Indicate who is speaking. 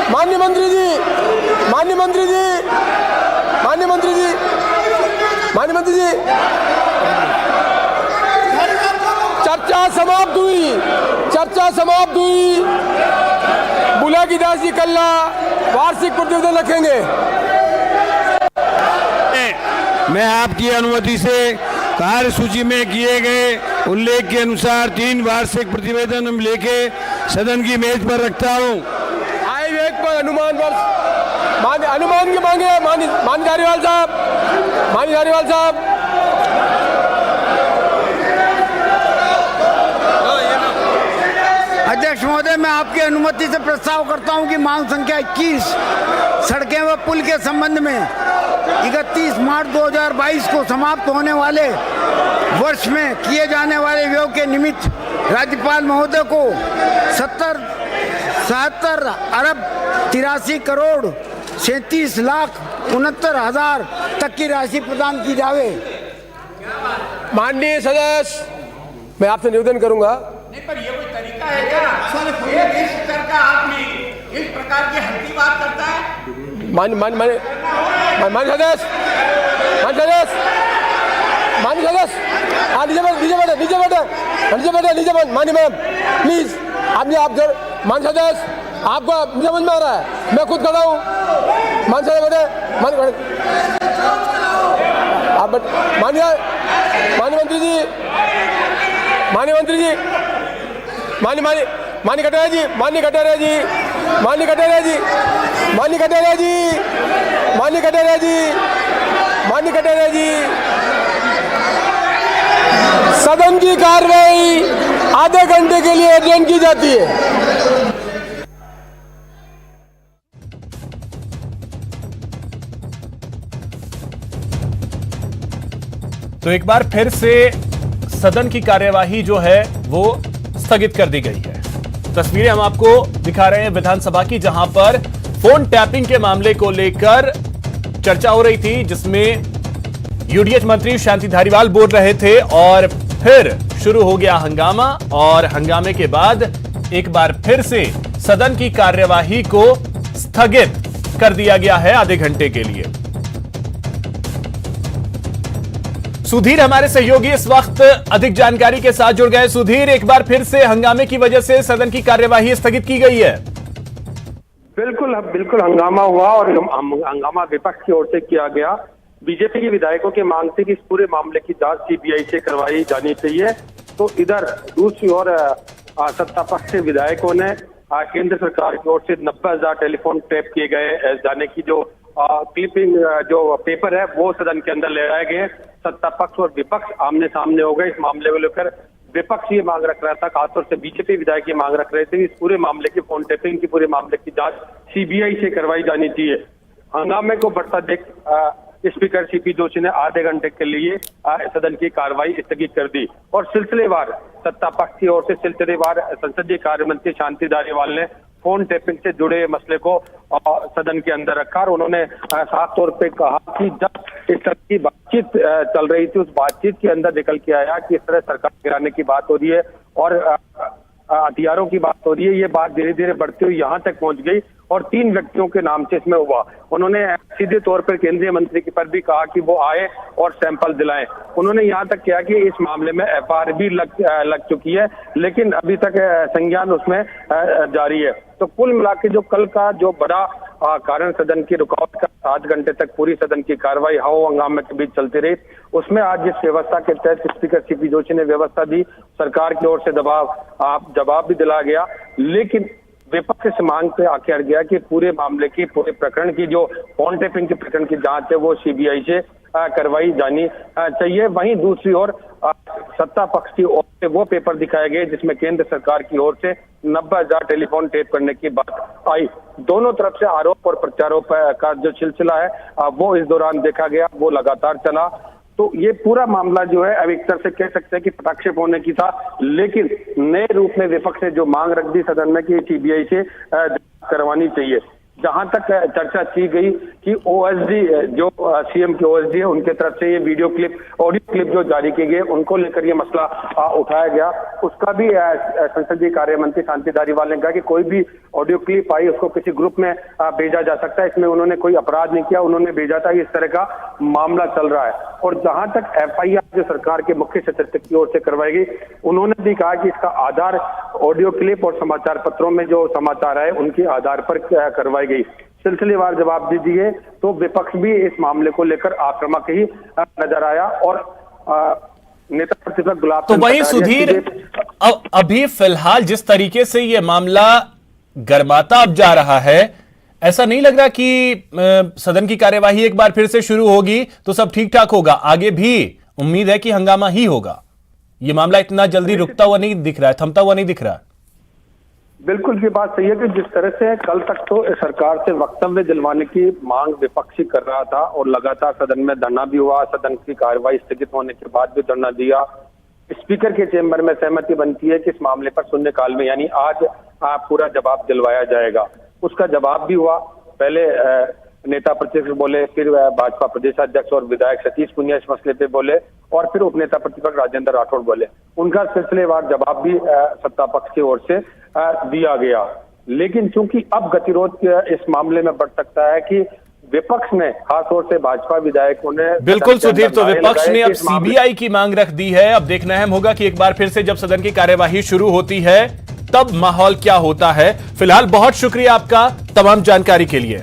Speaker 1: माननीय मंत्री जी, माननीय मंत्री जी, माननीय मंत्री जी, माननीय मंत्री जी, चर्चा समाप्त हुई, चर्चा समाप्त हुई। बुलाकीदास जी कल्ला वार्षिक प्रतिवेदन रखेंगे।
Speaker 2: मैं आपकी अनुमति से कार्यसूची में किए गए उल्लेख के अनुसार 3 वार्षिक प्रतिवेदन हम लेके सदन की मेज पर रखता हूं।
Speaker 1: आय विवेक पर अनुमान अनुमान की मांगे माननीय धारीवाल साहब, माननीय धारीवाल साहब।
Speaker 3: अध्यक्ष महोदय, मैं आपकी अनुमति से प्रस्ताव करता हूं कि मांग संख्या 21 सड़कें व पुल के संबंध में 31 मार्च 2022 को समाप्त होने वाले वर्ष में किए जाने वाले व्यय के निमित्त राज्यपाल महोदय को 77 अरब 83 करोड़ 37 लाख 69,000 तक की राशि प्रदान की जावे।
Speaker 1: माननीय सदस्य, मैं आपसे निवेदन करूंगा।
Speaker 4: नहीं, पर ये कोई तरीका है क्या? देश स्तर का आदमी इस प्रकार की हल्की बात करता है?
Speaker 1: माननीय सदस्य, माननीय सदस्य, माननीय सदस्य, नीचे बैठे, नीचे बैठे, नीचे बैठे, नीचे बैठे, माननीय मैम प्लीज, आप माननीय सदस्य, आपको मुझे समझ में आ रहा है, मैं खुद खड़ा हूँ। माननीय सदस्य बैठे, आप माननीय मंत्री जी, माननीय मंत्री जी, माननीय कटारिया जी, माननीय कटारिया जी, माननीय कटारिया जी, माननीय कटारिया जी, माननीय कटारिया जी, माननीय कटारिया जी, सदन की कार्रवाई आधे घंटे के लिए एडजर्न की जाती है।
Speaker 5: तो एक बार फिर से सदन की कार्यवाही जो है वो स्थगित कर दी गई है। तस्वीरें हम आपको दिखा रहे हैं विधानसभा की, जहां पर फोन टैपिंग के मामले को लेकर चर्चा हो रही थी, जिसमें यूडीएच मंत्री शांति धारीवाल बोल रहे थे और फिर शुरू हो गया हंगामा। और हंगामे के बाद एक बार फिर से सदन की कार्यवाही को स्थगित कर दिया गया है आधे घंटे के लिए। सुधीर हमारे सहयोगी इस वक्त अधिक जानकारी के साथ जुड़ गए। सुधीर, एक बार फिर से हंगामे की वजह से सदन की कार्यवाही स्थगित की गई है।
Speaker 6: बिल्कुल हंगामा हुआ और हंगामा विपक्ष की ओर से किया गया। बीजेपी के विधायकों की मांग थी कि इस पूरे मामले की जांच सीबीआई से करवाई जानी चाहिए। तो इधर दूसरी ओर सत्ता पक्ष के विधायकों ने केंद्र सरकार की ओर से 90,000 टेलीफोन टैप किए गए जाने की जो क्लिपिंग जो पेपर है वो सदन के अंदर ले आए गए। सत्ता पक्ष और विपक्ष आमने सामने हो गए। इस मामले को लेकर विपक्ष ये मांग रख रहा था, खासतौर से बीजेपी विधायक ये मांग रख रहे थे कि इस पूरे मामले की फोन टैपिंग की पूरे मामले की जांच सीबीआई से करवाई जानी चाहिए। हंगामे को बढ़ता देख स्पीकर सीपी जोशी ने आधे घंटे के लिए सदन की कार्रवाई स्थगित कर दी और सिलसिलेवार सत्ता पक्ष की ओर से सिलसिलेवार संसदीय कार्य मंत्री शांति धारीवाल ने फोन टैपिंग से जुड़े मसले को सदन के अंदर रखा और उन्होंने साफ तौर पे कहा कि जब इस तरह की बातचीत चल रही थी, उस बातचीत के अंदर निकल के आया कि इस तरह सरकार गिराने की बात हो रही है और हथियारों की बात हो रही है। ये बात धीरे धीरे बढ़ती हुई यहाँ तक पहुंच गई और 3 व्यक्तियों के नाम से इसमें हुआ। उन्होंने सीधे तौर पर केंद्रीय मंत्री के पर भी कहा कि वो आए और सैंपल दिलाएं। उन्होंने यहाँ तक किया कि इस मामले में एफआईआर भी लग चुकी है, लेकिन अभी तक संज्ञान उसमें जारी है। तो कुल मिला के जो कल का जो बड़ा कारण सदन की रुकावट का 8 घंटे तक पूरी सदन की कार्रवाई हाओ हंगामे के बीच चलती रही, उसमें आज जिस व्यवस्था के तहत स्पीकर सीपी जोशी ने व्यवस्था दी, सरकार की ओर से जवाब भी दिला गया, लेकिन विपक्ष इस मांग पे आके अड़ गया कि पूरे मामले की पूरे प्रकरण की जो फोन टैपिंग के प्रकरण की जांच है वो सीबीआई से करवाई जानी चाहिए। वहीं दूसरी ओर सत्ता पक्ष की ओर से वो पेपर दिखाए गए जिसमें केंद्र सरकार की ओर से 90,000 टेलीफोन टैप करने की बात आई। दोनों तरफ से आरोप और प्रत्यारोप का जो सिलसिला है वो इस दौरान देखा गया, वो लगातार चला। तो ये पूरा मामला जो है अब एक तरह से कह सकते हैं कि पटाक्षेप होने की था, लेकिन नए रूप में विपक्ष ने जो मांग रख दी सदन में कि सीबीआई से करवानी चाहिए। जहां तक चर्चा की गई कि ओएसडी जो सीएम के ओएसडी है उनके तरफ से ये वीडियो क्लिप, ऑडियो क्लिप जो जारी की गई, उनको लेकर ये मसला उठाया गया। उसका भी संसदीय कार्य मंत्री शांति धारीवाल ने कहा कि कोई भी ऑडियो क्लिप आई उसको किसी ग्रुप में भेजा जा सकता है, इसमें उन्होंने कोई अपराध नहीं किया, उन्होंने भेजा था, इस तरह का मामला चल रहा है। और जहां तक एफआईआर जो सरकार के मुख्य सचेतक की ओर से करवाई गई, उन्होंने भी कहा कि इसका आधार ऑडियो क्लिप और समाचार पत्रों में जो समाचार आए उनके आधार पर करवाई गई। सिलसिलेवार जवाब दीजिए तो विपक्ष भी इस मामले को लेकर आक्रामक ही नजर आया और नेता प्रतिपक्ष गुलाब
Speaker 5: तो वहीं सुधीर, अभी फिलहाल जिस तरीके से ये मामला गर्माता अब जा रहा है, ऐसा नहीं लग रहा कि सदन की कार्यवाही एक बार फिर से शुरू होगी तो सब ठीक ठाक होगा? आगे भी उम्मीद है कि हंगामा ही होगा। ये मामला इतना जल्दी रुकता हुआ नहीं दिख रहा है, थमता हुआ नहीं दिख रहा।
Speaker 6: बिल्कुल ये बात सही है कि जिस तरह से कल तक तो सरकार से वक्तव्य दिलवाने की मांग विपक्षी कर रहा था और लगातार सदन में धरना भी हुआ, सदन की कार्यवाही स्थगित होने के बाद भी धरना दिया। स्पीकर के चेंबर में सहमति बनती है कि इस मामले पर शून्यकाल में यानी आज पूरा जवाब दिलवाया जाएगा। उसका जवाब भी हुआ। पहले नेता प्रतिपक्ष बोले, फिर भाजपा प्रदेशाध्यक्ष और विधायक सतीश पुनिया इस मसले पे बोले और फिर उपनेता प्रतिपक्ष राजेंद्र राठौड़ बोले। उनका सिलसिलेवार जवाब भी सत्ता पक्ष की ओर से दिया गया। लेकिन चूंकि अब गतिरोध इस मामले में बढ़ सकता है कि विपक्ष ने, खासतौर से भाजपा विधायकों ने,
Speaker 5: बिल्कुल सुधीर, तो विपक्ष ने अब सीबीआई की मांग रख दी है। अब देखना अहम होगा कि एक बार फिर से जब सदन की कार्यवाही शुरू होती है तब माहौल क्या होता है। फिलहाल बहुत शुक्रिया आपका तमाम जानकारी के लिए।